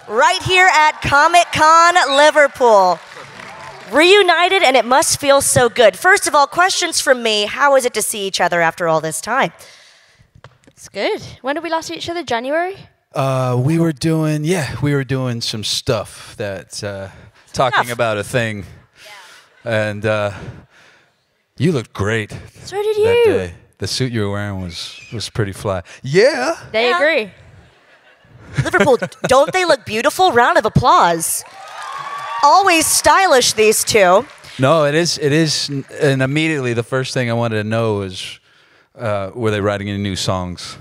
right here at Comic-Con Liverpool. Reunited, and it must feel so good. First of all, questions from me. How is it to see each other after all this time? It's good. When did we last see each other? January? We were doing some stuff that, talking about a thing. Yeah. And you looked great. So did that you. day. The suit you were wearing was pretty fly. Yeah. They agree. Liverpool, don't they look beautiful? Round of applause. Always stylish, these two. No, it is, and immediately the first thing I wanted to know is, were they writing any new songs?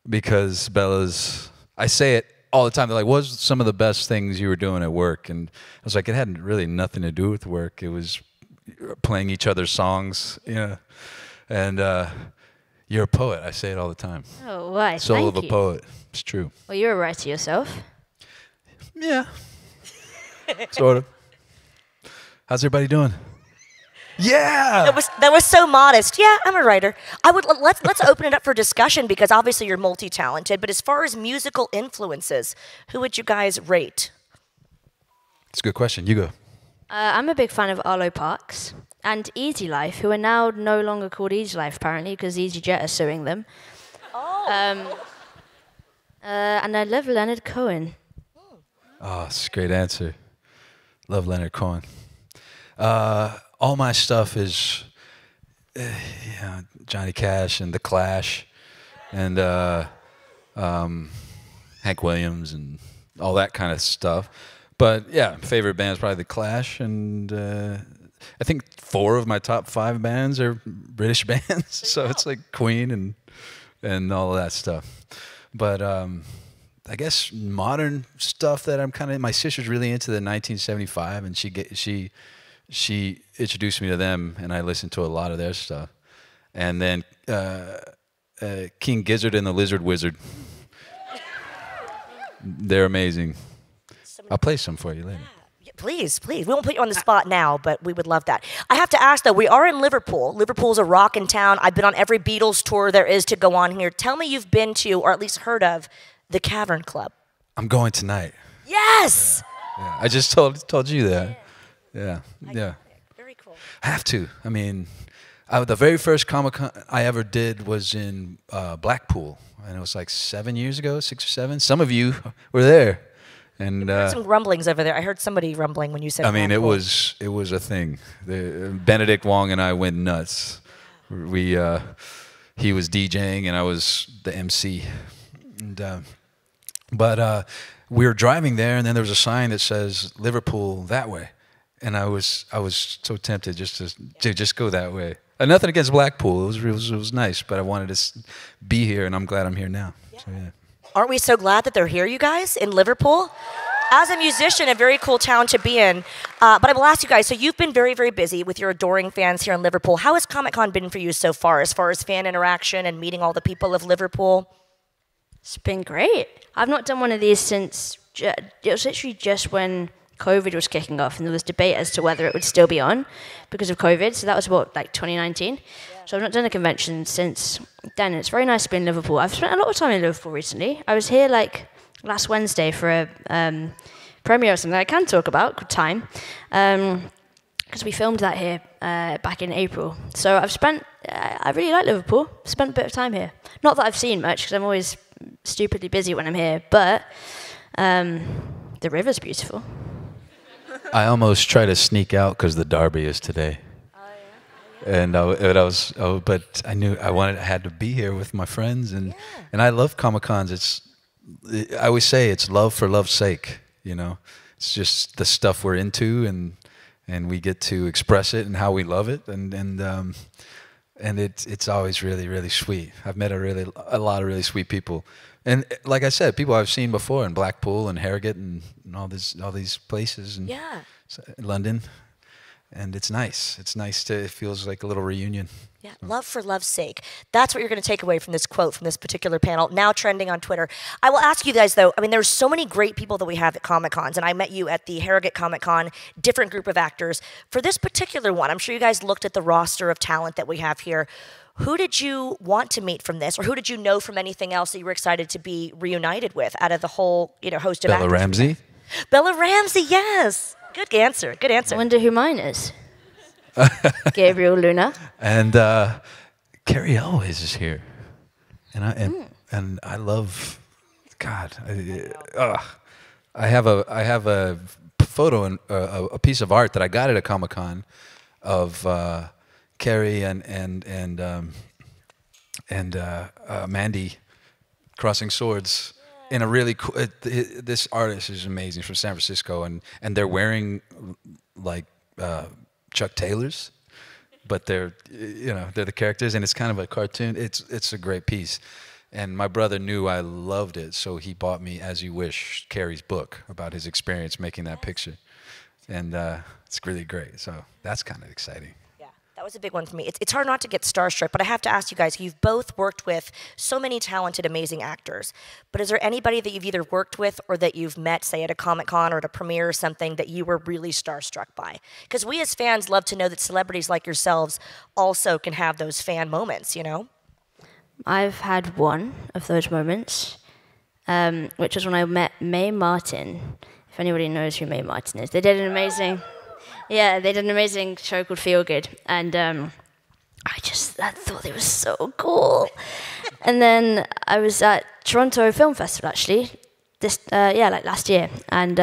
Because Bella's, I say it all the time, they're like, what was some of the best things you were doing at work? And I was like, it had really nothing to do with work. It was playing each other's songs, and you're a poet, I say it all the time. Oh, why? Soul of a poet, it's true. Well, you're a writer yourself. Yeah. Sort of. How's everybody doing? Yeah. That was so modest. Yeah, I'm a writer. Let's open it up for discussion because obviously you're multi-talented. But as far as musical influences, who would you guys rate? It's a good question. You go. I'm a big fan of Arlo Parks and Easy Life, who are now no longer called Easy Life apparently because EasyJet are suing them. Oh. And I love Leonard Cohen. Oh, that's a great answer. Love Leonard Cohen. All my stuff is Johnny Cash and The Clash and Hank Williams and all that kind of stuff. But yeah, favorite band is probably The Clash, and I think 4 of my top 5 bands are British bands. So it's like Queen and all of that stuff. But I guess modern stuff that I'm kind of, my sister's really into the 1975, and she introduced me to them, and I listened to a lot of their stuff. And then King Gizzard and the Lizard Wizard. They're amazing. I'll play some for you later. Yeah, please. We won't put you on the spot now, but we would love that. I have to ask, though, we are in Liverpool. Liverpool's a rockin' town. I've been on every Beatles tour there is to go on here. Tell me you've been to, or at least heard of, the Cavern Club. I'm going tonight. Yes! Yeah. I just told you that. Yeah. Very cool. I have to. I mean, the very first Comic-Con I ever did was in Blackpool, and it was like 7 years ago, 6 or 7. Some of you were there. And some rumblings over there. I heard somebody rumbling when you said. I mean, it was a thing. Benedict Wong and I went nuts. He was DJing and I was the MC. And but we were driving there, and then there was a sign that says Liverpool that way, and I was so tempted just to just go that way. Nothing against Blackpool. It was nice, but I wanted to be here, and I'm glad I'm here now. Yeah. So yeah. Aren't we so glad that they're here, you guys, in Liverpool? As a musician, a very cool town to be in. But I will ask you guys, so you've been very, very busy with your adoring fans here in Liverpool. How has Comic-Con been for you so far as fan interaction and meeting all the people of Liverpool? It's been great. I've not done one of these since, it was literally just when COVID was kicking off, and there was debate as to whether it would still be on because of COVID. So that was what, like 2019? Yeah. So I've not done a convention since then. It's very nice to be in Liverpool. I've spent a lot of time in Liverpool recently. I was here like last Wednesday for a premiere or something I can talk about, called Time, because we filmed that here back in April. So I really like Liverpool. Spent a bit of time here. Not that I've seen much, because I'm always stupidly busy when I'm here, but the river's beautiful. I almost tried to sneak out because the derby is today. Oh, yeah. But I knew I had to be here with my friends, and I love Comic-Cons. I always say it's love for love's sake. It's just the stuff we're into, and we get to express it and how we love it, and it's always really, really sweet. I've met a lot of really sweet people. And like I said, people I've seen before in Blackpool and Harrogate and all these places, and London, and it's nice. It's nice to. It feels like a little reunion. Yeah, love for love's sake. That's what you're going to take away from this quote from this particular panel, now trending on Twitter. I will ask you guys, though, I mean, there's so many great people that we have at Comic-Cons, and I met you at the Harrogate Comic-Con, different group of actors. For this particular one, I'm sure you guys looked at the roster of talent that we have here. Who did you want to meet from this, or who did you know from anything else that you were excited to be reunited with out of the whole, host of actors? Bella Ramsay? Bella Ramsay, yes. Good answer, good answer. I wonder who mine is. Gabrielle Luna. And Gabrielle is here, and I love, God, I have a photo and a piece of art that I got at a Comic-Con of Carrie and Mandy crossing swords in a really cool. This artist is amazing, from San Francisco, and they're wearing like Chuck Taylors, but they're the characters, and it's kind of a cartoon. It's a great piece, and my brother knew I loved it, so he bought me As You Wish, Carrie's book about his experience making that picture, and it's really great. So that's kind of exciting. That was a big one for me. It's hard not to get starstruck, but I have to ask you guys, you've both worked with so many talented, amazing actors, but is there anybody that you've either worked with or that you've met, say at a Comic-Con or at a premiere or something, that you were really starstruck by? Because we as fans love to know that celebrities like yourselves also can have those fan moments, I've had one of those moments, which was when I met Mae Martin. If anybody knows who Mae Martin is, they did an amazing show called Feel Good, and I thought it was so cool. And then I was at Toronto Film Festival actually, last year, and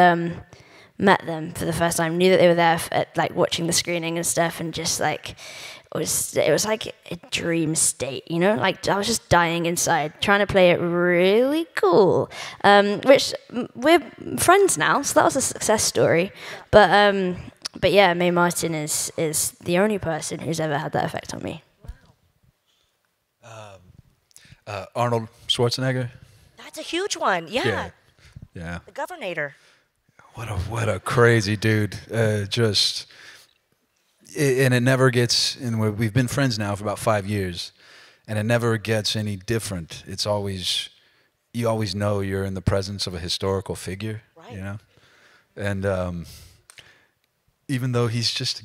met them for the first time. Knew that they were there watching the screening and stuff, and just like it was like a dream state, Like I was just dying inside, trying to play it really cool. Which we're friends now, so that was a success story. But yeah, Mae Martin is the only person who's ever had that effect on me. Wow. Arnold Schwarzenegger. That's a huge one. Yeah. Yeah. The Governator. What a crazy dude. And it never gets. And we've been friends now for about 5 years, and it never gets any different. It's always, you always know you're in the presence of a historical figure. Right. And even though he's just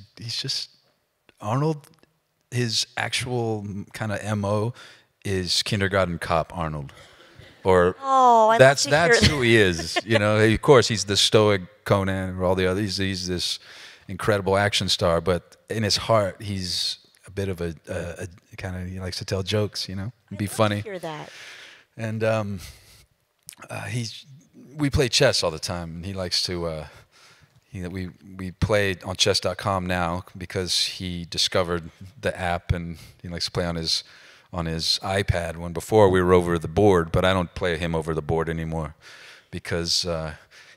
Arnold, his actual kind of MO is kindergarten cop Arnold, or that's who he is. Of course he's the stoic Conan or all the others. He's this incredible action star, but in his heart he's a bit of a kind of, he likes to tell jokes, and be funny. Hear that. And we play chess all the time, and he likes to. We play on chess.com now because he discovered the app, and he likes to play on his iPad. When before we were over the board, but I don't play him over the board anymore because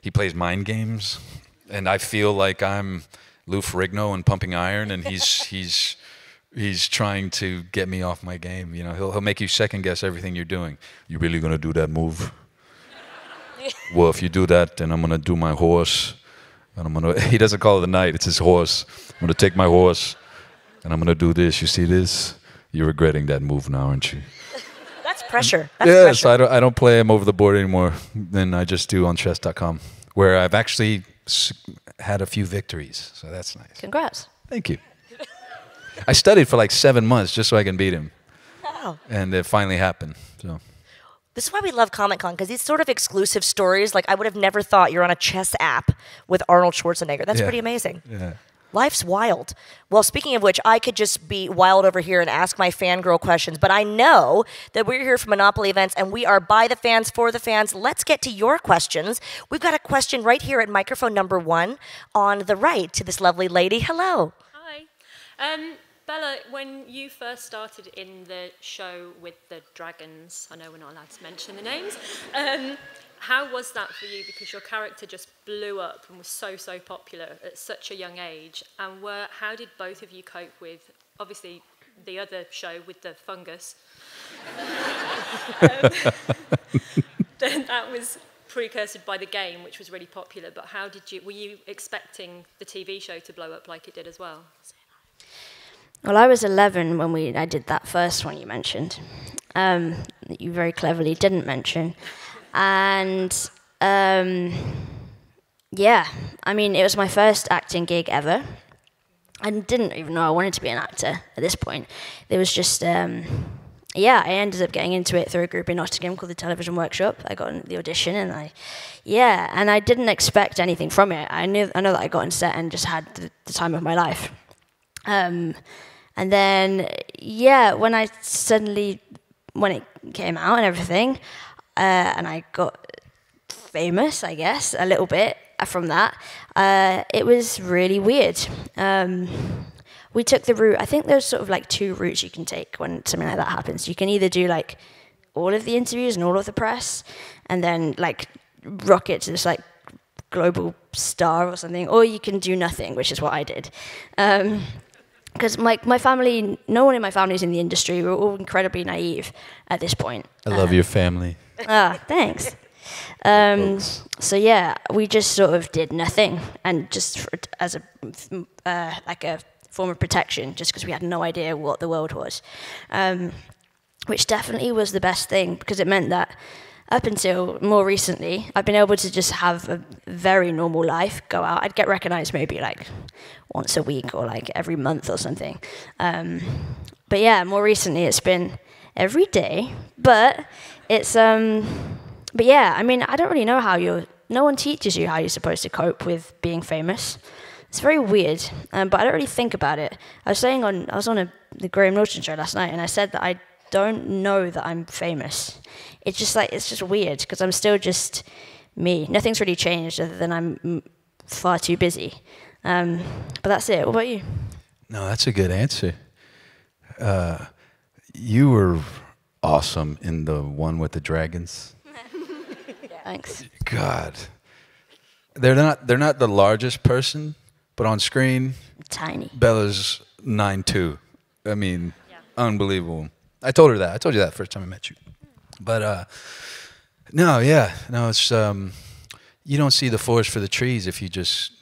he plays mind games, and I feel like I'm Lou Ferrigno and Pumping Iron, and he's trying to get me off my game. He'll make you second guess everything you're doing. You really gonna do that move? Well, if you do that, then I'm gonna do my horse. And he doesn't call it a knight, it's his horse. I'm going to take my horse, and I'm going to do this. You see this? You're regretting that move now, aren't you? That's pressure. That's pressure. I don't play him over the board anymore. Then I just do on chess.com, where I've actually had a few victories. So that's nice. Congrats. Thank you. I studied for like 7 months just so I can beat him. Wow. And it finally happened. So. This is why we love Comic-Con, because these sort of exclusive stories, like I would have never thought you're on a chess app with Arnold Schwarzenegger. That's pretty amazing. Yeah. Life's wild. Well, speaking of which, I could just be wild over here and ask my fangirl questions, but I know that we're here for Monopoly Events, and we are by the fans, for the fans. Let's get to your questions. We've got a question right here at microphone number 1 on the right to this lovely lady. Hello. Hi. Bella, when you first started in the show with the dragons, I know we're not allowed to mention the names, how was that for you? Because your character just blew up and was so popular at such a young age. And how did both of you cope with, obviously, the other show with the fungus? That was precursored by the game, which was really popular. But were you expecting the TV show to blow up like it did as well? Well, I was 11 when I did that first one you mentioned, that you very cleverly didn't mention. And yeah, I mean, it was my first acting gig ever. I didn't even know I wanted to be an actor at this point. It was just, yeah, I ended up getting into it through a group in Nottingham called the Television Workshop. I got the audition and I didn't expect anything from it. I know that I got on set and just had the time of my life. And then, yeah, when it came out and everything, and I got famous, I guess, a little bit from that, it was really weird. We took the route, I think there's sort of like 2 routes you can take when something like that happens. You can either do like all of the interviews and all of the press, and then like rocket to this like global star or something, or you can do nothing, which is what I did. Because my family, no one in my family is in the industry. We're all incredibly naive at this point. I love your family. Thanks. So yeah, we just sort of did nothing, and just as a form of protection, just because we had no idea what the world was, which definitely was the best thing, because it meant that up until more recently, I've been able to just have a very normal life, go out. I'd get recognized maybe like once a week or like every month or something. But yeah, more recently it's been every day. But it's, but yeah, I mean, I don't really know no one teaches you how you're supposed to cope with being famous. It's very weird, but I don't really think about it. I was on the Graham Norton show last night, and I said that I don't know that I'm famous. It's just weird, because I'm still just me. Nothing's really changed other than I'm far too busy. But that's it. What about you? No, that's a good answer. You were awesome in the one with the dragons. Thanks. God, they're not the largest person, but on screen, Tiny. Bella's 9'2". I mean, unbelievable. I told you that first time I met you. But no, it's you don't see the forest for the trees if you just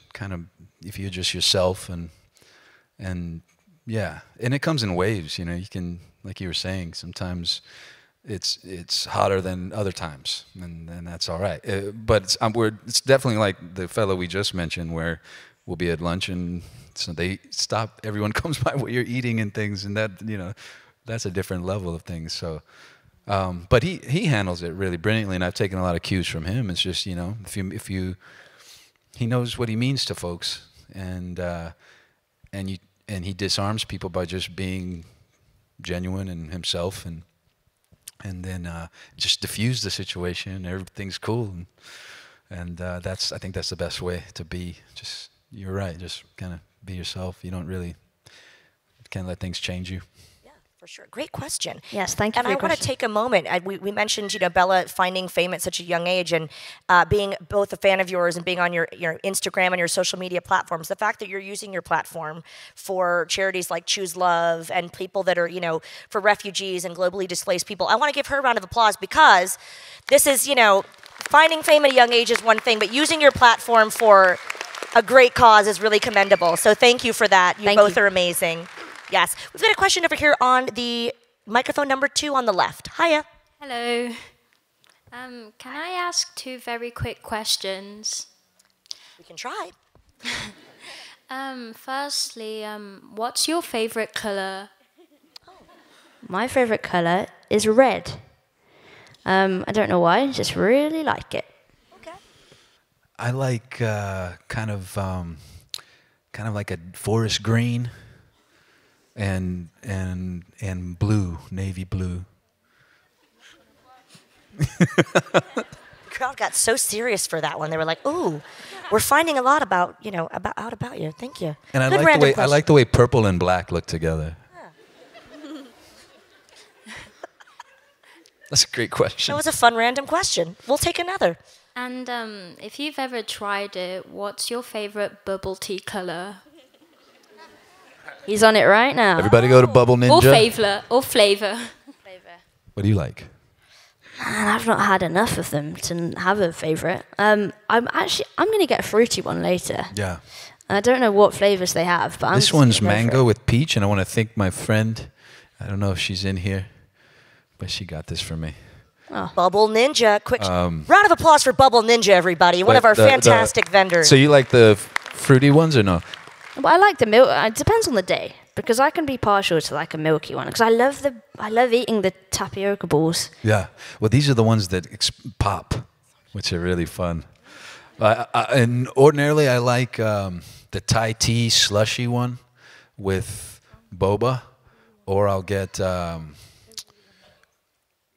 yourself, and yeah, and it comes in waves. You know, you can, like you were saying, sometimes it's hotter than other times, and that's all right. But it's definitely like the fellow we just mentioned, where we'll be at lunch and so they stop. Everyone comes by what you're eating and things, and that, you know, that's a different level of things. So, but he handles it really brilliantly, and I've taken a lot of cues from him. It's just, you know, he knows what he means to folks, and he disarms people by just being genuine and himself, and then just diffuse the situation. Everything's cool, and I think that's the best way to be. Just, you're right. Just kind of be yourself. You can't let things change you. For sure. Great question. Yes, thank you and for your I want to take a moment. We mentioned, you know, Bella finding fame at such a young age, and being both a fan of yours and being on your Instagram and your social media platforms. The fact that you're using your platform for charities like Choose Love and people that are, you know, for refugees and globally displaced people. I want to give her a round of applause, because this is, you know, finding fame at a young age is one thing, but using your platform for a great cause is really commendable. So thank you for that. You both are amazing. Yes. We've got a question over here on the microphone number 2 on the left. Hiya. Hello. Can I ask 2 very quick questions? We can try. Firstly, what's your favorite color? My favorite color is red. I don't know why, I just really like it. Okay. I like kind of like a forest green. And blue, navy blue. Crowd got so serious for that one. They were like, "Ooh, we're finding a lot about you. Thank you." And I like the way purple and black look together. Yeah. That's a great question. That was a fun random question. We'll take another. And if you've ever tried it, what's your favorite bubble tea color? He's on it right now. Everybody go to Bubble Ninja. Or flavor. What do you like? Man, I've not had enough of them to have a favourite. I'm going to get a fruity one later. Yeah. I don't know what flavours they have, but This one's mango with peach, and I want to thank my friend. I don't know if she's in here, but she got this for me. Bubble Ninja. Quick round of applause for Bubble Ninja, everybody. One of our fantastic vendors. So you like the fruity ones or no? Well, I like the milk. It depends on the day, because I can be partial to like a milky one, because I love eating the tapioca balls. Yeah. Well, these are the ones that pop, which are really fun. And ordinarily, I like the Thai tea slushy one with boba, or I'll get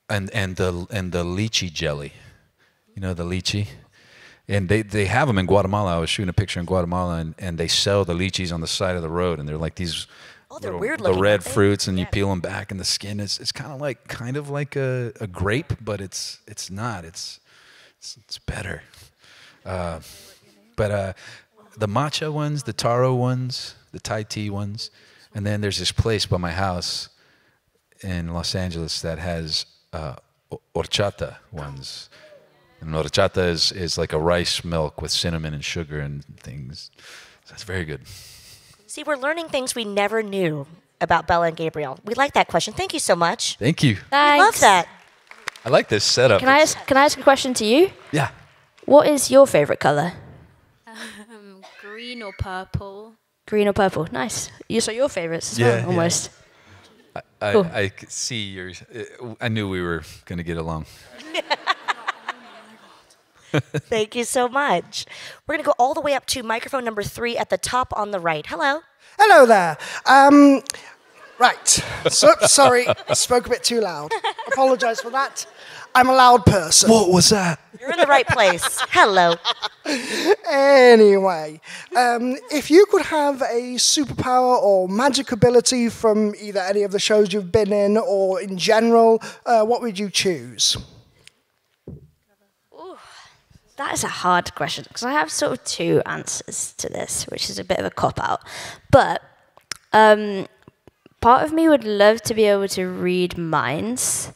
and the lychee jelly. You know the lychee, and they have them in Guatemala. I was shooting a picture in Guatemala, and they sell the lychees on the side of the road, and they're like these. Oh, they're weird The looking, red aren't they? fruits, and you peel them back, and the skin is kind of like a grape, but it's not. It's better. But the matcha ones, the taro ones, the Thai tea ones, and then there's this place by my house in Los Angeles that has horchata ones. And horchata is like a rice milk with cinnamon and sugar and things. So that's very good. See, we're learning things we never knew about Bella and Gabrielle. We like that question. Thank you so much. Thank you. I love that. I like this setup. Can I ask a question to you? Yeah. What is your favourite colour? Green or purple? Green or purple? Nice. So your favourites as Yeah, well, yeah. almost. I I could see yours. I knew we were going to get along. Thank you so much. We're going to go all the way up to microphone number 3 at the top on the right. Hello. Hello there. Right. So, sorry, I spoke a bit too loud. Apologise for that. I'm a loud person. What was that? You're in the right place. Hello. Anyway, if you could have a superpower or magic ability from either any of the shows you've been in or in general, what would you choose? That is a hard question, because I have sort of two answers to this, which is a bit of a cop-out. But part of me would love to be able to read minds,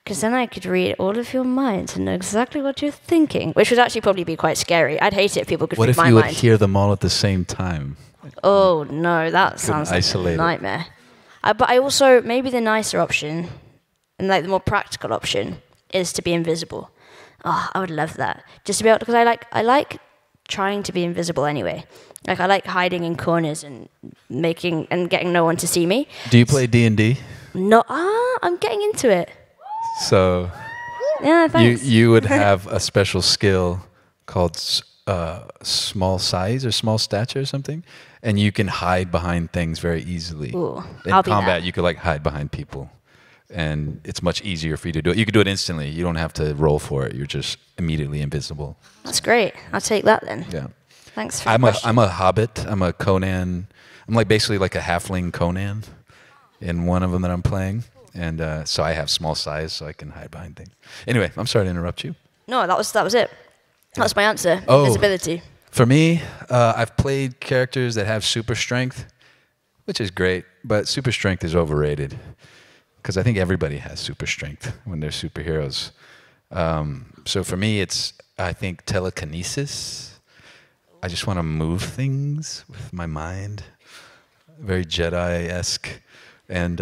because then I could read all of your minds and know exactly what you're thinking, which would actually probably be quite scary. I'd hate it if people could What read if my you would mind. hear them all at the same time? Oh, no, that sounds like isolate a it. nightmare. But I also, maybe the nicer option, and like the more practical option, is to be invisible. Oh, I would love that. Just to be able, because I like trying to be invisible anyway. Like I like hiding in corners and getting no one to see me. Do you play D&D? No, I'm getting into it. So Yeah, thanks. you would have a special skill called small size or small stature or something, and you can hide behind things very easily. Ooh, in I'll be combat, that. you could like hide behind people, and it's much easier for you to do it. You can do it instantly. You don't have to roll for it. You're just immediately invisible. That's great. I'll take that then. Yeah. Thanks for the question. I'm a hobbit. I'm a Conan. I'm like basically like a halfling Conan in one of them that I'm playing. And so I have small size so I can hide behind things. Anyway, I'm sorry to interrupt you. No, that was it. That's my answer. Oh. Invisibility. For me, I've played characters that have super strength, which is great, but super strength is overrated because I think everybody has super strength when they're superheroes. So for me, it's, I think, telekinesis. I just want to move things with my mind, very Jedi-esque. And,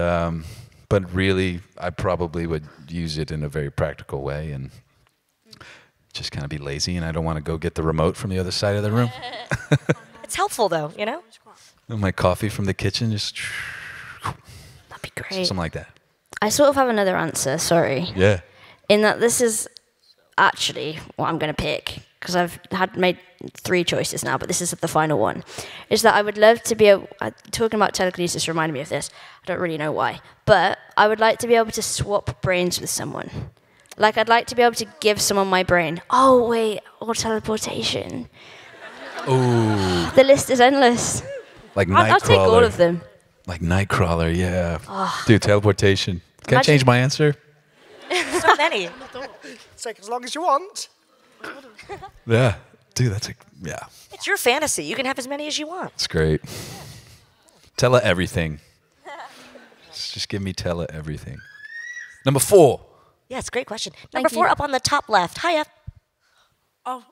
but really, I probably would use it in a very practical way and just kind of be lazy, and I don't want to go get the remote from the other side of the room. It's helpful, though, you know? And my coffee from the kitchen, just That'd be great. something like that. I sort of have another answer, sorry. Yeah. In that this is actually what I'm going to pick, because I've made 3 choices now, but this is the final one, is that I would love to be able, talking about telekinesis reminded me of this, I don't really know why, but I would like to be able to swap brains with someone. Like, I'd like to be able to give someone my brain. Oh, wait, or teleportation. Ooh, The list is endless. like I'll take all Nightcrawler. of them. Like Nightcrawler, yeah. Dude, teleportation. Can I Imagine- change my answer? So many. Take as long as you want. Yeah. Dude, that's yeah. It's your fantasy. You can have as many as you want. It's great. Tele everything. Just give me tele everything. Number 4. Yes, great question. Number Thank 4 you. up on the top left. Hiya. Oh,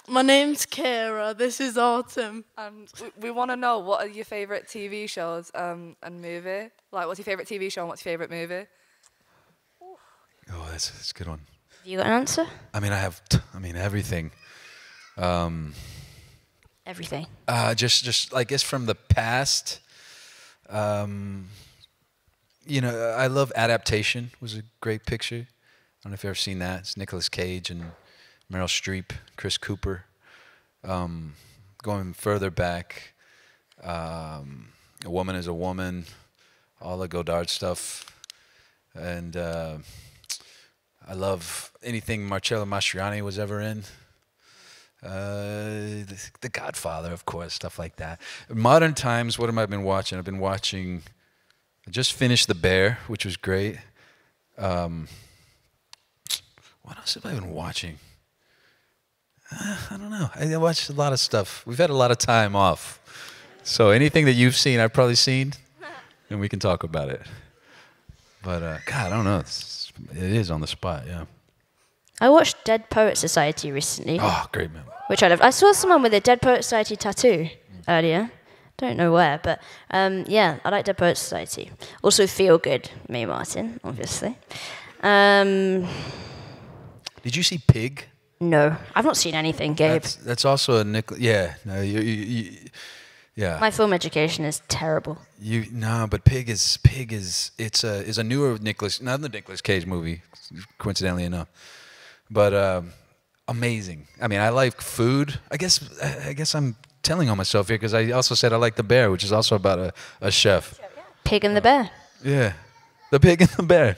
my name's Kira. This is Autumn. And we want to know, what are your favourite TV shows and movie? Like, what's your favourite TV show and what's your favourite movie? Oh, that's a good one. Have you got an answer? I mean, everything. Everything. Just I guess from the past. You know, I love Adaptation. Was a great picture. I don't know if you've ever seen that. It's Nicolas Cage and Meryl Streep, Chris Cooper. Going further back, A Woman is a Woman, all the Godard stuff, and I love anything Marcello Mastroianni was ever in. The Godfather, of course, stuff like that. Modern times, what have I been watching? I've been watching. I just finished The Bear, which was great. What else have I been watching? I don't know. I watched a lot of stuff. We've had a lot of time off. So anything that you've seen, I've probably seen, and we can talk about it. But, God, I don't know. It is on the spot, yeah. I watched Dead Poet Society recently, Oh, great, man. which I loved. I saw someone with a Dead Poet Society tattoo earlier. Don't know where, but yeah, I like Dead Poet Society. Also, Feel Good, Mae Martin, obviously. Did you see Pig? No, I've not seen anything, Gabe. That's also a Nicholas. Yeah, no, yeah. My film education is terrible. But Pig is it's a newer another Nicolas Cage movie, coincidentally enough, but amazing. I mean, I like food. I guess I'm telling on myself here because I also said I like The Bear, which is also about a chef. Pig and the Bear. Yeah, The Pig and the Bear.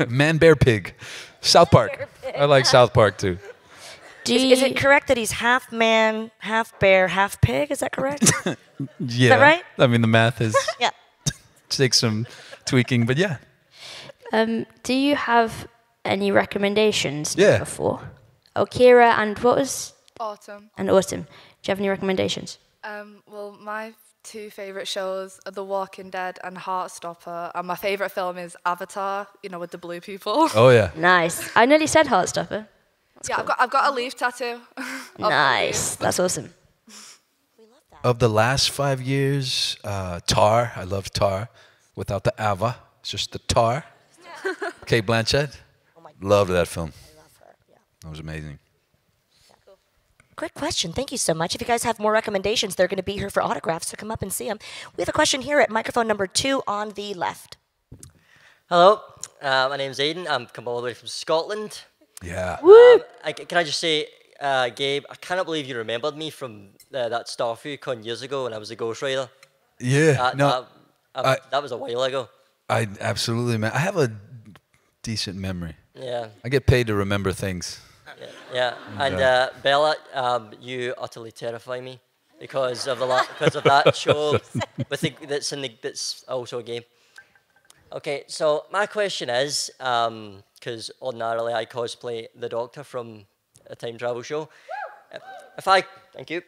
Man, Bear, Pig. South Park. I like South Park too. Is it correct that he's half man, half bear, half pig? Is that correct? Yeah. that right? I mean, the math is Yeah. takes some tweaking, but yeah. Do you have any recommendations? Yeah. Before? Oh, Kira and what was? Autumn. And Autumn. Do you have any recommendations? Well, my two favourite shows are The Walking Dead and Heartstopper, and my favourite film is Avatar, you know, with the blue people. Oh yeah. Nice. I nearly said Heartstopper. Yeah, I've got a leaf tattoo. Nice. That's awesome. Of the last 5 years, Tar. I love Tar, without the Ava. It's just the Tar. Kate Blanchett. Loved that film. I love her. Yeah. That was amazing. Great question. Thank you so much. If you guys have more recommendations, they're going to be here for autographs, so come up and see them. We have a question here at microphone number 2 on the left. Hello, my name's Aidan. I'm come all the way from Scotland. Yeah. Can I just say, Gabe, I cannot believe you remembered me from that Starfleet Con years ago when I was a Ghost Rider. Yeah. That was a while ago. I absolutely, man. I have a decent memory. Yeah. I get paid to remember things. Yeah. And Bella, you utterly terrify me because of that show that's also a game. Okay, so my question is, because ordinarily I cosplay the Doctor from a time travel show. Thank you.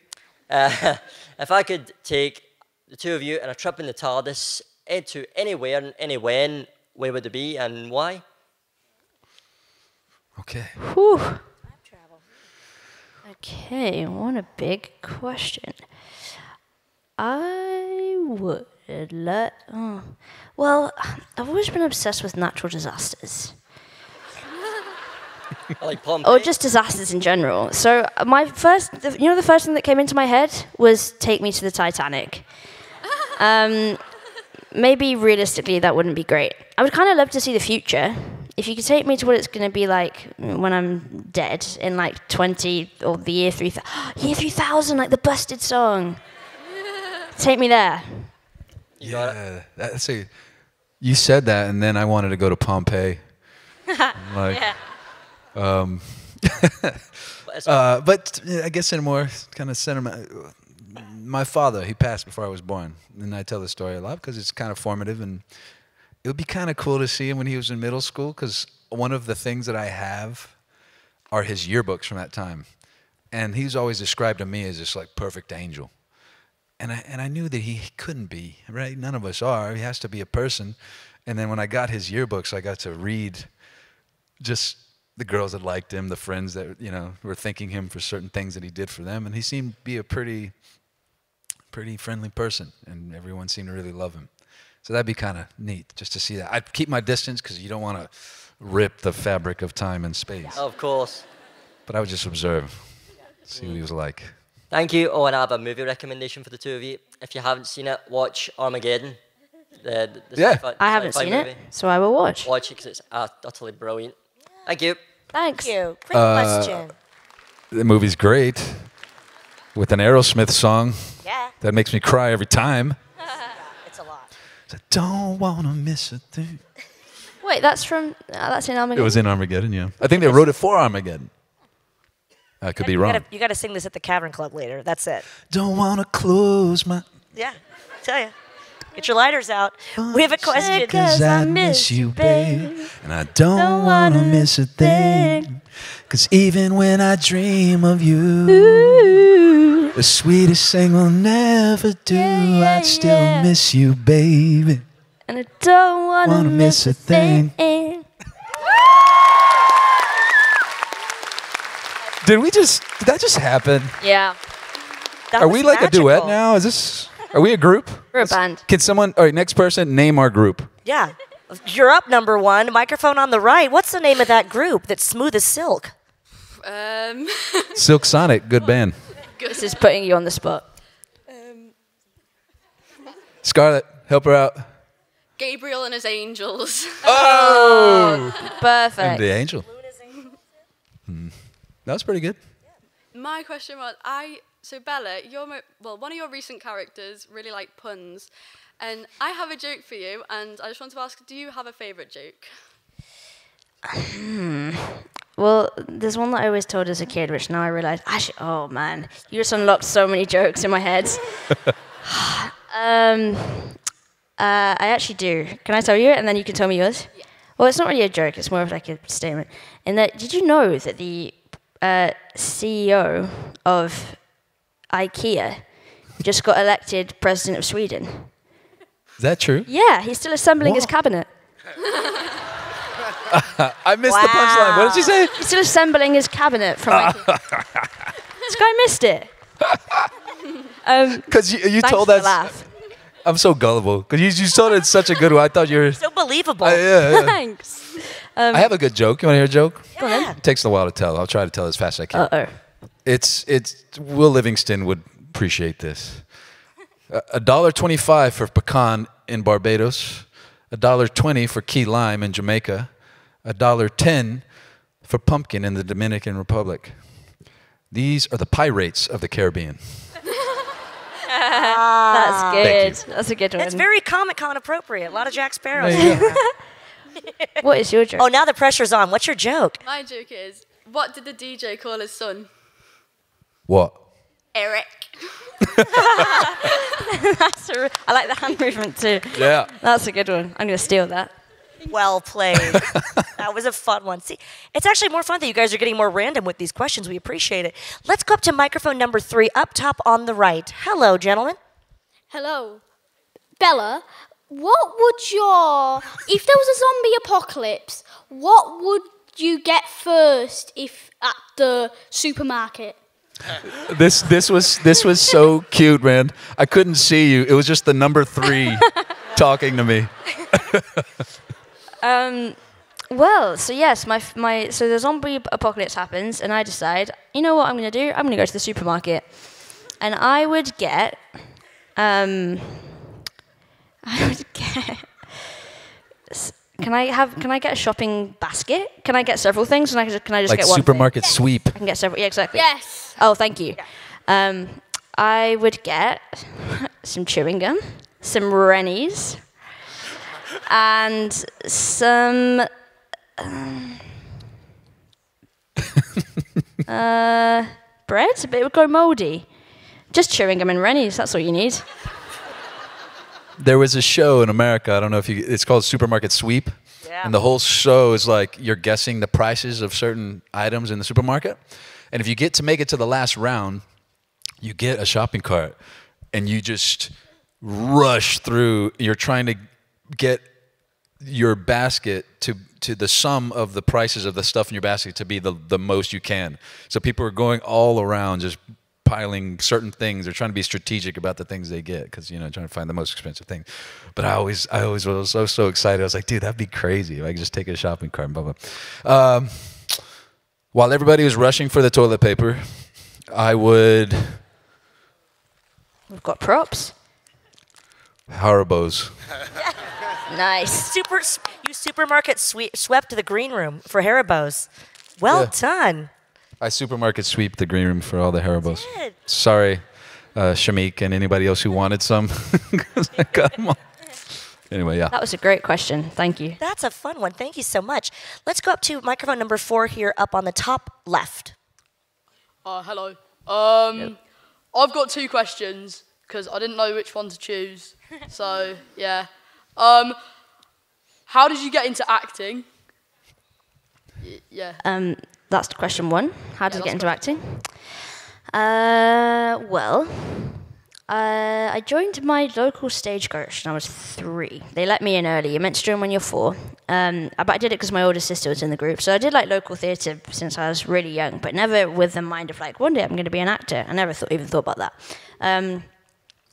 If I could take the two of you on a trip in the TARDIS into anywhere and anywhen, where would it be and why? Okay. Whew. Okay, what a big question. I would well, I've always been obsessed with natural disasters. Like Pompeii? Or just disasters in general. So the first thing that came into my head was take me to the Titanic. Maybe realistically that wouldn't be great. I would kind of love to see the future. If you could take me to what it's going to be like when I'm dead in like 20 or the year 3000, year 3000, like the Busted song. Take me there. Yeah, you said that, and then I wanted to go to Pompeii. Like, Yeah. But I guess in a more kind of sentiment, my father, he passed before I was born, and I tell the story a lot because it's kind of formative, and it would be kind of cool to see him when he was in middle school because one of the things that I have are his yearbooks from that time, and he's always described to me as this like perfect angel. And I knew that he couldn't be, right? None of us are. He has to be a person. And then when I got his yearbooks, I got to read just the girls that liked him, the friends that, you know, were thanking him for certain things that he did for them. And he seemed to be a pretty friendly person, and everyone seemed to really love him. So that'd be kind of neat just to see that. I'd keep my distance because you don't want to rip the fabric of time and space. Of course. But I would just observe, see what he was like. Thank you. Oh, and I have a movie recommendation for the two of you. If you haven't seen it, watch Armageddon. The I haven't seen movie. it, so I will watch. Watch it because it's utterly brilliant. Thank you. Thanks. Thank you. Great question. The movie's great, with an Aerosmith song Yeah. that makes me cry every time. It's a lot. I don't want to miss a thing. Wait, that's in Armageddon? It was in Armageddon, yeah. I think they wrote it for Armageddon. I could be wrong. You got to sing this at the Cavern Club later. That's it. Don't want to close my... Yeah. I tell you. Get your lighters out. We have a question. Because I miss you, babe. And I don't want to miss a thing. Because even when I dream of you, the sweetest thing will never do. I'd still miss you, baby. And I don't want to miss a thing. Did that just happen? Yeah. That Are was we like a duet magical. now? Are we a group? We're a band. Can someone, all right, next person, name our group. Yeah. You're up, number one. Microphone on the right. What's the name of that group that's smooth as silk? Silk Sonic, good band. This is putting you on the spot. Scarlett, help her out. Gabrielle and his angels. Oh! Perfect. And the angel. That was pretty good. My question was, so Bella, one of your recent characters really like puns, and I have a joke for you, and I just want to ask, do you have a favourite joke? Well, there's one that I always told as a kid, which now I realise, actually, oh man, you just unlocked so many jokes in my head. I actually do. Can I tell you it, and then you can tell me yours? Yeah. Well, it's not really a joke, it's more of like a statement. In that, did you know that the CEO of IKEA just got elected president of Sweden? Is that true? Yeah, he's still assembling his cabinet. I missed the punchline. What did she say? He's still assembling his cabinet from IKEA. This guy missed it. Because you Thanks told for the that. laugh. I'm so gullible. Because you told it in such a good way. I thought you were... So believable. Yeah. Thanks. I have a good joke. You want to hear a joke? Go ahead. It takes a while to tell. I'll try to tell as fast as I can. Uh-oh. It's Will Livingston would appreciate this. $1.25 for pecan in Barbados, $1.20 for key lime in Jamaica, $1.10 for pumpkin in the Dominican Republic. These are the pirates of the Caribbean. That's Thank good. you. That's a good one. It's very Comic-Con appropriate. A lot of Jack Sparrows. There you go. What is your joke? Oh, now the pressure's on. What's your joke? My joke is, what did the DJ call his son? What? Eric. I like the hand movement too. Yeah. That's a good one. I'm going to steal that. Well played. That was a fun one. See, it's actually more fun that you guys are getting more random with these questions. We appreciate it. Let's go up to microphone number 3, up top on the right. Hello, gentlemen. Hello. Bella, what would if there was a zombie apocalypse, what would you get first if at the supermarket? This was so cute, man. I couldn't see you. It was just the number 3 talking to me. Well, so yes, so the zombie apocalypse happens, and I decide, you know what I'm going to do? I'm going to go to the supermarket, and I would get. Can I get a shopping basket? Can I get several things? Can I just Like get one? supermarket sweep. I can get several. Yeah, exactly. Yes. Oh, thank you. I would get some chewing gum, some Rennies, and some bread. But it would go mouldy. Just chewing gum and Rennies. That's all you need. There was a show in America, I don't know if it's called Supermarket Sweep. Yeah. And the whole show is like you're guessing the prices of certain items in the supermarket. And if you get to make it to the last round, you get a shopping cart and you just rush through. You're trying to get your basket to the sum of the prices of the stuff in your basket to be the most you can. So people are going all around just piling certain things. They're trying to be strategic about the things they get because, trying to find the most expensive thing. But I always was so excited. I was like, dude, that'd be crazy if I could just take a shopping cart and blah, blah. While everybody was rushing for the toilet paper, I would... We've got props. Haribos. Nice. You supermarket swept the green room for Haribos. Well done. I supermarket sweep the green room for all the Haribos. Good. Sorry, Shamik and anybody else who wanted some, because I got them all. Anyway, yeah. That was a great question. Thank you. That's a fun one. Thank you so much. Let's go up to microphone number 4 here up on the top left. Hello. I've got 2 questions because I didn't know which one to choose. So, yeah. How did you get into acting? Yeah. That's question 1. How did you get into acting? I joined my local stagecoach when I was 3. They let me in early. You're meant to join when you're 4. But I did it because my older sister was in the group. So I did local theatre since I was really young, but never with the mind of one day I'm going to be an actor. I never even thought about that.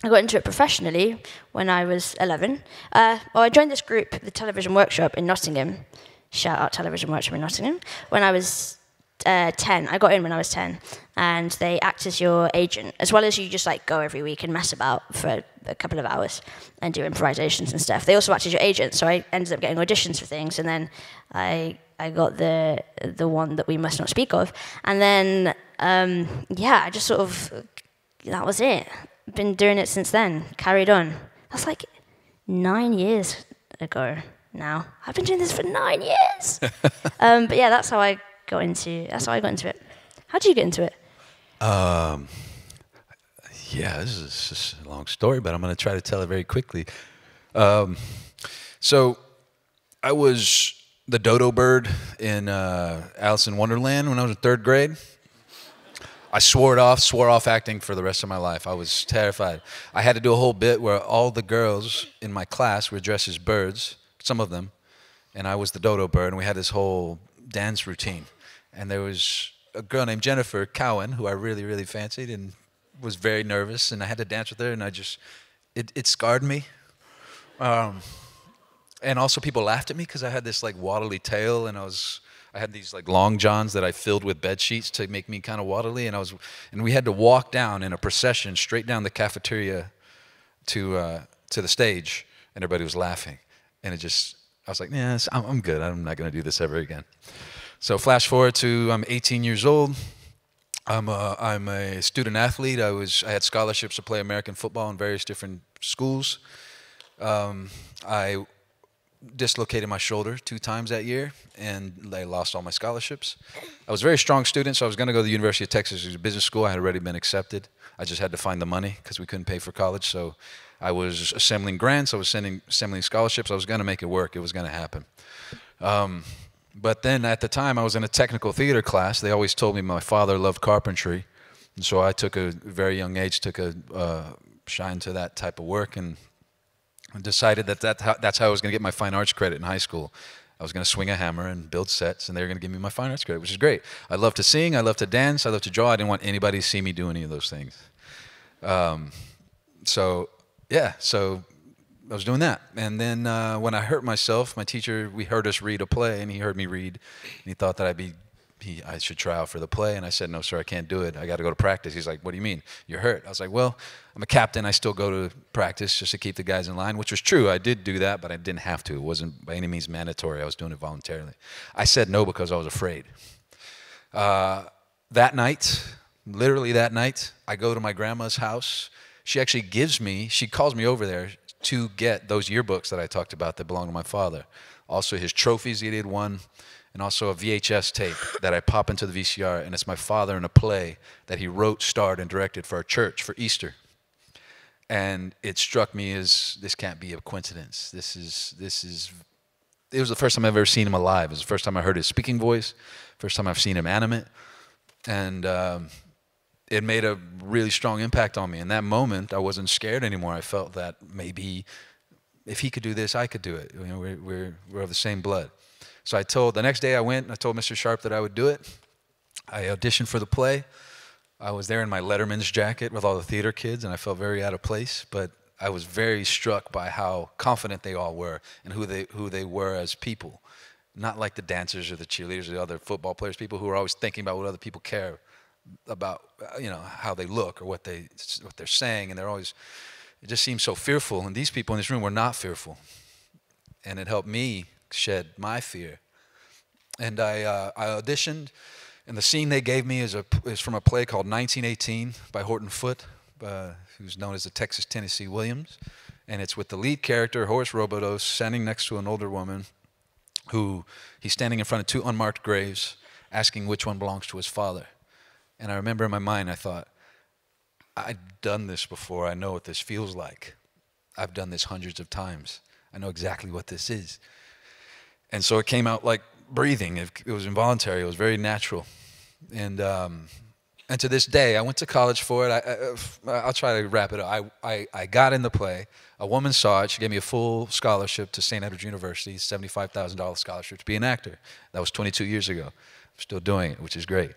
I got into it professionally when I was 11. I joined this group, the Television Workshop in Nottingham. Shout out Television Workshop in Nottingham. When I was 10. I got in when I was 10. And they act as your agent, as well as you just go every week and mess about for a couple of hours and do improvisations and stuff. They also act as your agent, so I ended up getting auditions for things, and then I got the one that we must not speak of. And then, I just that was it. Been doing it since then, carried on. That's 9 years ago now. I've been doing this for 9 years. But yeah, that's how I got into it. How did you get into it? This is just a long story, but I'm going to try to tell it very quickly. So I was the dodo bird in Alice in Wonderland when I was in 3rd grade. I swore off acting for the rest of my life. I was terrified. I had to do a whole bit where all the girls in my class were dressed as birds, some of them, and I was the dodo bird, and we had this whole dance routine. And there was a girl named Jennifer Cowan who I really, really fancied and was very nervous, and I had to dance with her, and it scarred me. And also people laughed at me because I had this waddly tail, and I had these long johns that I filled with bed sheets to make me kind of waddly, and we had to walk down in a procession straight down the cafeteria to the stage, and everybody was laughing, and I was like, yes, I'm good. I'm not going to do this ever again. So flash forward to I'm 18 years old. I'm a student athlete. I had scholarships to play American football in various different schools. I dislocated my shoulder 2 times that year, and I lost all my scholarships. I was a very strong student, so I was going to go to the University of Texas business school. I had already been accepted. I just had to find the money because we couldn't pay for college. So I was assembling grants. I was assembling scholarships. I was going to make it work. It was going to happen. But then at the time, I was in a technical theater class. They always told me my father loved carpentry. And so I took a very young age, took a shine to that type of work, and decided that's how I was going to get my fine arts credit in high school. I was going to swing a hammer and build sets, and they were going to give me my fine arts credit, which is great. I love to sing, I love to dance, I love to draw. I didn't want anybody to see me do any of those things. So I was doing that. And then when I hurt myself, my teacher, we heard us read a play, and he heard me read, and he thought that I should try out for the play. And I said, no, sir, I can't do it. I got to go to practice. He's like, what do you mean? You're hurt. I was like, well, I'm a captain. I still go to practice just to keep the guys in line, which was true. I did do that, but I didn't have to. It wasn't by any means mandatory. I was doing it voluntarily. I said no because I was afraid. That night, literally that night, I go to my grandma's house. She actually she calls me over there to get those yearbooks that I talked about that belong to my father. Also his trophies he had won, and also a VHS tape that I pop into the VCR, and it's my father in a play that he wrote, starred, and directed for our church for Easter. And it struck me as, this can't be a coincidence. It was the first time I've ever seen him alive. It was the first time I heard his speaking voice, first time I've seen him animate. And it made a really strong impact on me. In that moment, I wasn't scared anymore. I felt that maybe if he could do this, I could do it. You know, we're of the same blood. So the next day I went and I told Mr. Sharp that I would do it. I auditioned for the play. I was there in my Letterman's jacket with all the theater kids, and I felt very out of place, but I was very struck by how confident they all were and who they were as people. Not like the dancers or the cheerleaders or the other football players, people who are always thinking about what other people care about, you know, how they look or what they're saying, and it just seems so fearful. And these people in this room were not fearful, and it helped me shed my fear. And I auditioned, and the scene they gave me is from a play called 1918 by Horton Foote, who's known as the Texas Tennessee Williams, and it's with the lead character Horace Robodos standing next to an older woman who he's standing in front of 2 unmarked graves asking which one belongs to his father. And I remember in my mind, I thought, I've done this before. I know what this feels like. I've done this hundreds of times. I know exactly what this is. And so it came out like breathing. It was involuntary. It was very natural. And to this day, I went to college for it. I'll try to wrap it up. I got in the play. A woman saw it. She gave me a full scholarship to St. Edward's University, $75,000 scholarship to be an actor. That was 22 years ago. I'm still doing it, which is great.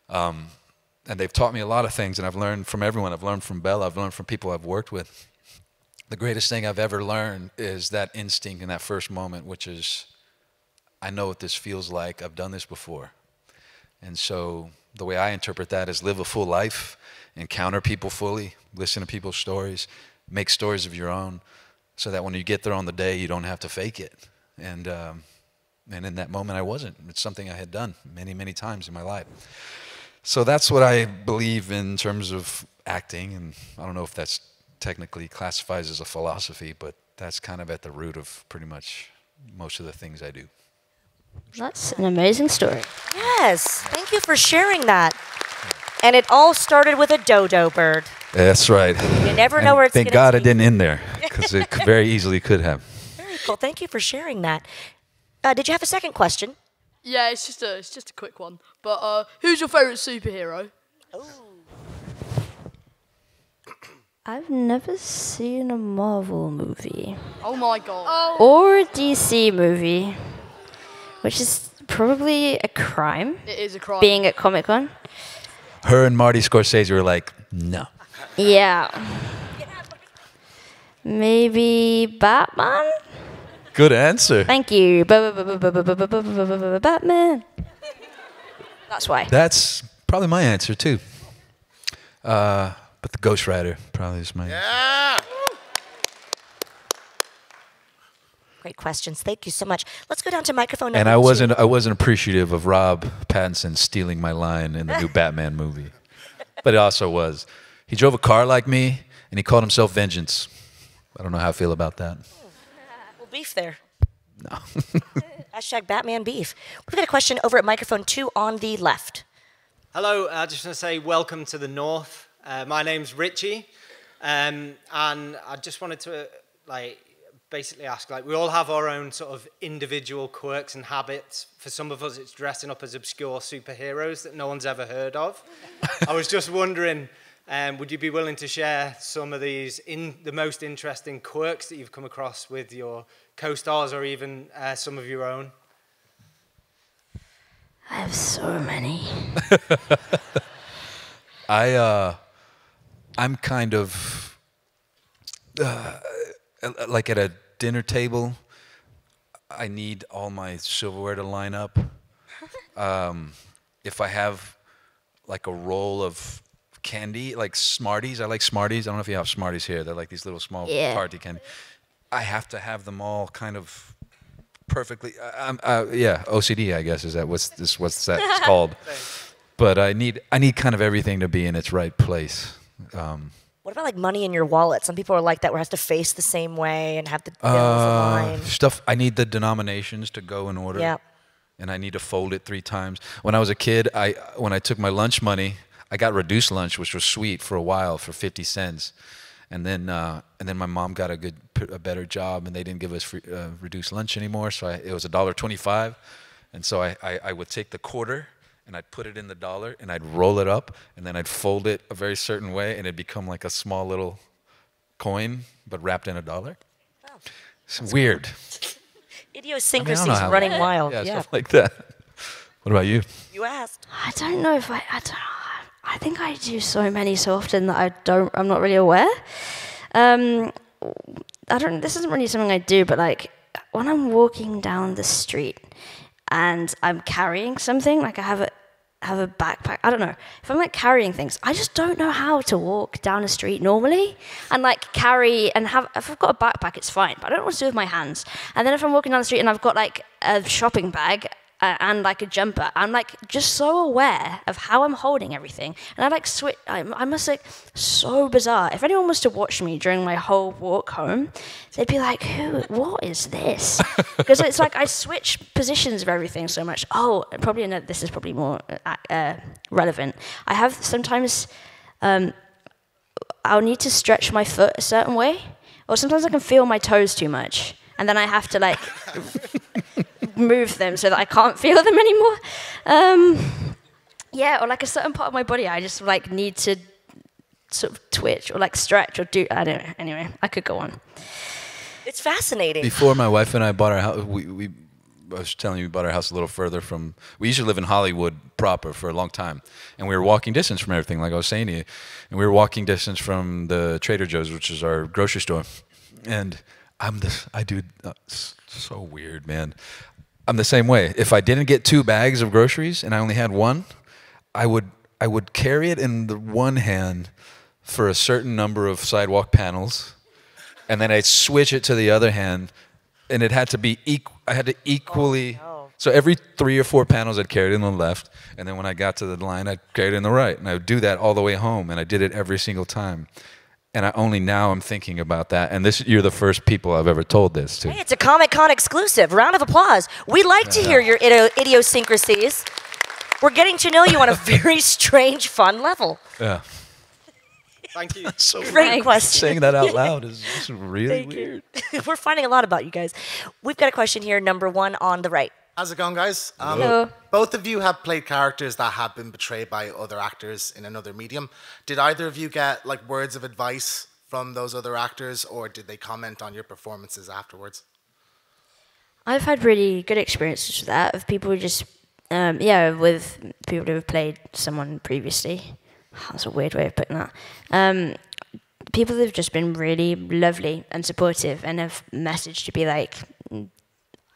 And they've taught me a lot of things, and I've learned from everyone. I've learned from Bella. I've learned from people I've worked with. The greatest thing I've ever learned is that instinct in that first moment, which is, I know what this feels like. I've done this before. And so the way I interpret that is live a full life, encounter people fully, listen to people's stories, make stories of your own, so that when you get there on the day, you don't have to fake it. And in that moment, I wasn't. It's something I had done many, many times in my life. So that's what I believe in terms of acting, and I don't know if that's technically classifies as a philosophy, but that's kind of at the root of pretty much most of the things I do. That's an amazing story. Yes, thank you for sharing that. And it all started with a dodo bird. That's right. You never know where it's going to Thank God it didn't end there, because it very easily could have. Very cool. Thank you for sharing that. Did you have a second question? Yeah, it's just a quick one. But who's your favourite superhero? Oh. I've never seen a Marvel movie. Oh my god. Or a DC movie, which is probably a crime. It is a crime. Being at Comic-Con. Her and Marty Scorsese were like, no. Yeah. Maybe Batman? Good answer. Thank you. Batman. That's why. That's probably my answer, too. But the Ghost Rider probably is my answer. Great questions. Thank you so much. Let's go down to microphone number And two. I wasn't appreciative of Rob Pattinson stealing my line in the new Batman movie. But it also was. He drove a car like me, and he called himself Vengeance. I don't know how I feel about that. Well, beef there. No. Hashtag Batman beef. We've got a question over at microphone 2 on the left. Hello, I just want to say welcome to the North. My name's Richie, and I just wanted to basically ask, we all have our own sort of individual quirks and habits. For some of us, it's dressing up as obscure superheroes that no one's ever heard of. I was just wondering, would you be willing to share some of these, the most interesting quirks that you've come across with your co-stars, or even some of your own? I have so many. I'm kind of like at a dinner table, I need all my silverware to line up. If I have like a roll of candy, like Smarties, I like Smarties. I don't know if you have Smarties here. They're like these little small party candy. I have to have them all kind of perfectly. Yeah, OCD, I guess, is that what's that called? But I need kind of everything to be in its right place. What about like money in your wallet? Some people are like that, where it has to face the same way and have the bills aligned. Stuff. I need the denominations to go in order. Yeah. And I need to fold it 3 times. When I was a kid, when I took my lunch money, I got reduced lunch, which was sweet for a while, for 50 cents. And then my mom got a better job, and they didn't give us free, reduced lunch anymore. So it was $1.25, and so I would take the quarter and I'd put it in the dollar and I'd roll it up, and then I'd fold it a very certain way, and it'd become like a small little coin, but wrapped in $1. It's weird. Idiosyncrasies I don't know how- running wild. Yeah, Yeah. stuff like that. What about you? You asked. I don't know if I don't know. I think I do so many so often that I'm not really aware. This isn't really something I do, but like when I'm walking down the street and I'm carrying something, like I have a backpack. I don't know. If I'm like carrying things, I just don't know how to walk down a street normally and like carry and have. If I've got a backpack, it's fine, but I don't know what to do with my hands. And then if I'm walking down the street and I've got like a shopping bag and like a jumper, I'm like just so aware of how I'm holding everything, and I like switch. I must like so bizarre. If anyone was to watch me during my whole walk home, they'd be like, what is this? Because it's like I switch positions of everything so much. Oh, probably this is probably more relevant. I have sometimes I'll need to stretch my foot a certain way, or sometimes I can feel my toes too much, and then I have to like move them so that I can't feel them anymore. Or like a certain part of my body, I just like need to sort of twitch or like stretch or do. I don't know. Anyway, I could go on. It's fascinating. Before my wife and I bought our house, I was telling you we bought our house a little further from. We used to live in Hollywood proper for a long time, and we were walking distance from everything, like I was saying to you. And we were walking distance from the Trader Joe's, which is our grocery store. And I do so weird, man. I'm the same way. If I didn't get 2 bags of groceries and I only had one, I would carry it in the one hand for a certain number of sidewalk panels, and then I'd switch it to the other hand, and it had to be I had to equally. Oh, no. So every 3 or 4 panels I'd carry it in the left, and then when I got to the line, I'd carry it in the right, and I would do that all the way home, and I did it every single time. And now I'm thinking about that. And you're the first people I've ever told this to. Hey, it's a Comic-Con exclusive. Round of applause. We like to hear your idiosyncrasies. We're getting to know you on a very strange, fun level. Yeah. Thank you. So Great question. Saying that out loud is just really weird. We're finding a lot about you guys. We've got a question here, number 1 on the right. How's it going, guys? Hello. Both of you have played characters that have been betrayed by other actors in another medium. Did either of you get like words of advice from those other actors, or did they comment on your performances afterwards? I've had really good experiences with that, of people who just, with people who have played someone previously. That's a weird way of putting that. People have just been really lovely and supportive and have messaged to be like,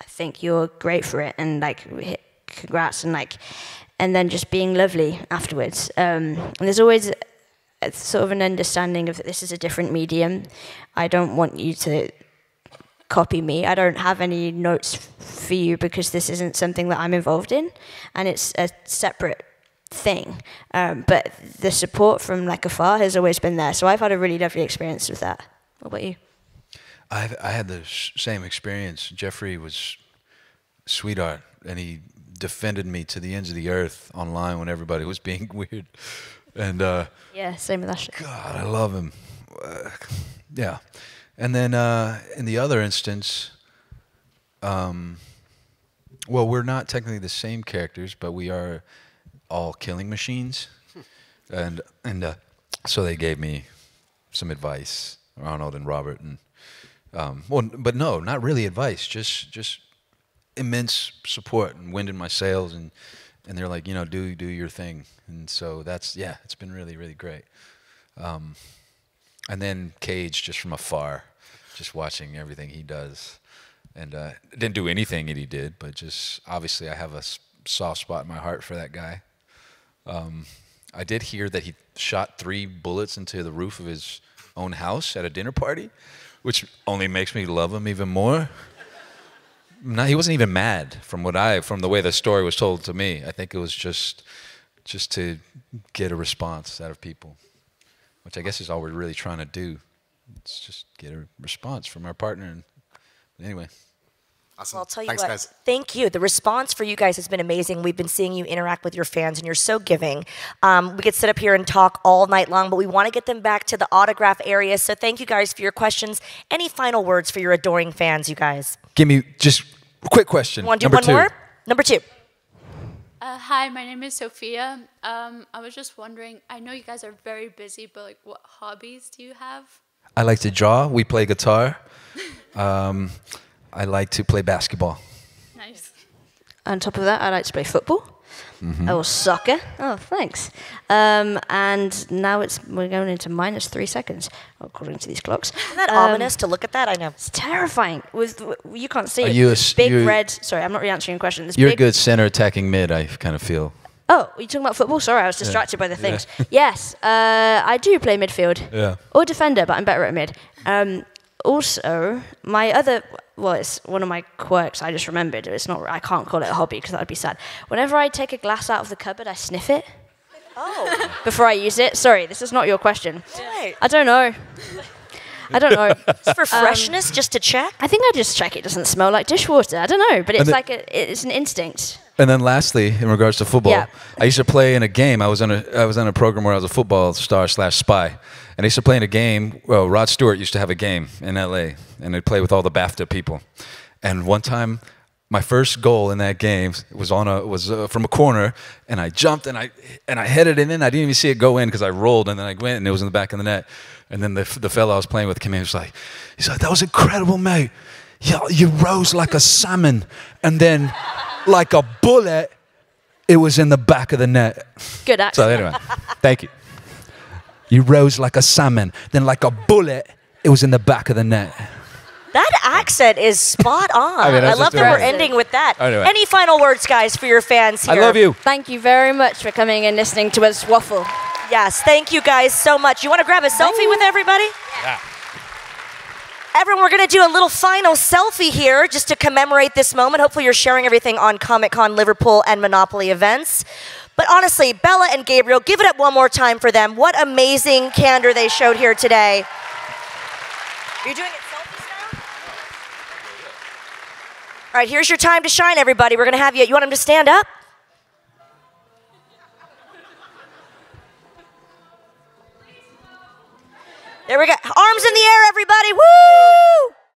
I think you're great for it, and like, congrats, and then just being lovely afterwards. And there's always sort of an understanding of that this is a different medium. I don't want you to copy me. I don't have any notes for you because this isn't something that I'm involved in, and it's a separate thing. But the support from like afar has always been there. So I've had a really lovely experience with that. What about you? I had the same experience. Jeffrey was a sweetheart, and he defended me to the ends of the earth online when everybody was being weird. And yeah, same with Ashley. God, I love him. Yeah. And then in the other instance, well, we're not technically the same characters, but we are all killing machines. and so they gave me some advice, Ronald and Robert, and but no, not really advice, just immense support and wind in my sails, and they're like, do your thing. And so it's been really, really great. And then Cage, just from afar, just watching everything he does, and didn't do anything that he did, but just obviously I have a soft spot in my heart for that guy. I did hear that he shot 3 bullets into the roof of his own house at a dinner party, which only makes me love him even more. No, he wasn't even mad from the way the story was told to me. I think it was just to get a response out of people, which I guess is all we're really trying to do. It's just get a response from our partner. And anyway. Awesome. Well, I'll tell you Thanks, what. guys. Thank you. The response for you guys has been amazing. We've been seeing you interact with your fans, and you're so giving. We could sit up here and talk all night long, but we want to get them back to the autograph area. So thank you guys for your questions. Any final words for your adoring fans, you guys? Give me just a quick question. Want to do one more? Number 2. Hi, my name is Sophia. I was just wondering, I know you guys are very busy, but like, what hobbies do you have? I like to draw. We play guitar. I like to play basketball. Nice. On top of that, I like to play football. Or soccer. Oh, thanks. And now we're going into -3 seconds, according to these clocks. Isn't that ominous to look at that? I know. It's terrifying. You can't see Are it. you This big red. Sorry, I'm not answering your question. This You're big, a good center attacking mid, I kind of feel. Oh, are you talking about football? Sorry, I was distracted by the things. Yes, I do play midfield. Yeah. Or defender, but I'm better at mid. Also, my other, well, it's one of my quirks. I just remembered. It's not. I can't call it a hobby because that would be sad. Whenever I take a glass out of the cupboard, I sniff it. Oh. Before I use it. Sorry, this is not your question. Right. I don't know. I don't know. It's for freshness, just to check? I think I just check it doesn't smell like dishwater. I don't know, but it's like it's an instinct. And then lastly, in regards to football, Yeah. I used to play in a game. I was on a program where I was a football star / spy. And I used to play in a game. Well, Rod Stewart used to have a game in LA, and they'd play with all the BAFTA people. And one time, my first goal in that game was from a corner, and I jumped and I headed it in. I didn't even see it go in because I rolled, and then I went, and it was in the back of the net. And then the fellow I was playing with came in. He's like, "That was incredible, mate. You rose like a salmon, and then like a bullet, it was in the back of the net." Good accent. So anyway, thank you. You rose like a salmon, then like a bullet, it was in the back of the net. That accent is spot on. I mean, I love that we're ending with that. Anyway. Any final words, guys, for your fans here? I love you. Thank you very much for coming and listening to us waffle. Yes, thank you guys so much. You want to grab a selfie with everybody? Yeah. Everyone, we're going to do a little final selfie here just to commemorate this moment. Hopefully you're sharing everything on Comic-Con Liverpool and Monopoly events. But honestly, Bella and Gabriel, give it up one more time for them. What amazing candor they showed here today. Are you doing it selfie style? All right, here's your time to shine, everybody. We're going to have you. You want them to stand up? There we go. Arms in the air, everybody. Woo!